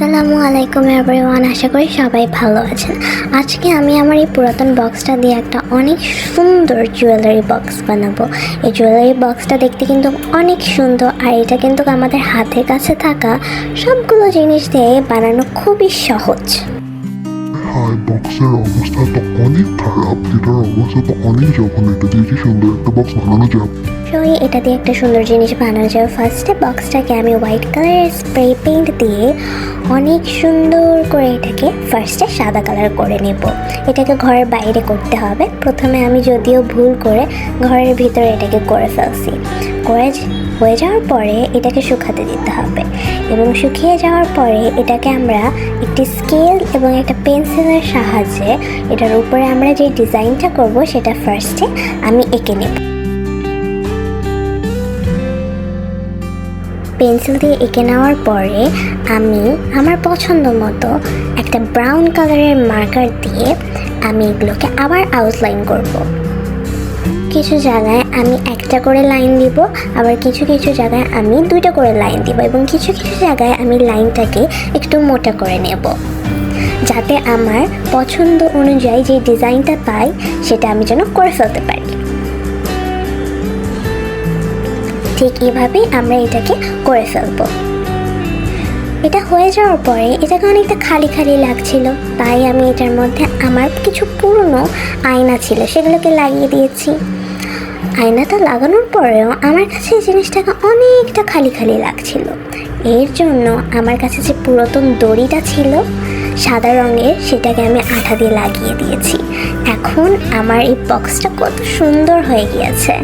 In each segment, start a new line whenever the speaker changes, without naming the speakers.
আসসালামু আলাইকুম এভরিওয়ান, আশা করি সবাই ভালো আছেন। আজকে আমি আমার এই পুরাতন বক্সটা দিয়ে একটা অনেক সুন্দর জুয়েলারি বক্স বানাবো। এই জুয়েলারি বক্সটা দেখতে কিন্তু অনেক সুন্দর, আর এটা কিন্তু আমাদের হাতের কাছে থাকা সবগুলো জিনিস দিয়ে বানানো খুবই সহজ।
হাই, বক্সের অবস্থা তো অনেক খারাপ, যেটার অবস্থা তো অনেক যখন এটা দিয়ে কি সুন্দর একটা বক্স বানানো যায়।
এটা দিয়ে একটা সুন্দর জিনিস বানানো যায়। ফার্স্টে বক্সটাকে আমি হোয়াইট কালারের স্প্রে পেইন্ট দিয়ে অনেক সুন্দর করে এটাকে ফার্স্টে সাদা কালার করে নেব। এটাকে ঘরের বাইরে করতে হবে। প্রথমে আমি যদিও ভুল করে ঘরের ভিতরে এটাকে করে ফেলছি। হয়ে যাওয়ার পরে এটাকে শুকাতে দিতে হবে, এবং শুকিয়ে যাওয়ার পরে এটাকে আমরা একটি স্কেল এবং একটা পেন্সিলের সাহায্যে এটার উপরে আমরা যে ডিজাইনটা করব সেটা ফার্স্টে আমি এঁকে নেব। পেন্সিল দিয়ে এঁকে নেওয়ার পরে আমি আমার পছন্দ মতো একটা ব্রাউন কালারের মার্কার দিয়ে আমি এগুলোকে আবার আউটলাইন করব। কিছু জায়গায় আমি একটা করে লাইন দিব, আবার কিছু কিছু জায়গায় আমি দুইটা করে লাইন দিব, এবং কিছু কিছু জায়গায় আমি লাইনটাকে একটু মোটা করে নেব, যাতে আমার পছন্দ অনুযায়ী যে ডিজাইনটা পাই সেটা আমি যেন করে ফেলতে পারি। ঠিক এভাবেই আমরা এটাকে করে ফেলবো। এটা হয়ে যাওয়ার পরে এটাকে অনেকটা খালি খালি লাগছিল, তাই আমি এটার মধ্যে আমার কিছু পুরনো আয়না ছিল সেগুলোকে লাগিয়ে দিয়েছি। আয়নাটা লাগানোর পরেও আমার কাছে এই জিনিসটাকে অনেকটা খালি খালি লাগছিল। এর জন্য আমার কাছে যে পুরাতন দড়িটা ছিল সাদা রঙের, সেটাকে আমি আঠা দিয়ে লাগিয়ে দিয়েছি। এখন আমার এই বক্সটা কত সুন্দর হয়ে গিয়েছে।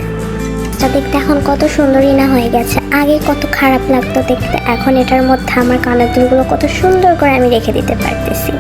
দেখতে এখন কত সুন্দরই না হয়ে গেছে। আগে কত খারাপ লাগতো দেখতে, এখন এটার মধ্যে আমার কানের দুলগুলো কত সুন্দর করে আমি রেখে দিতে পারতেছি।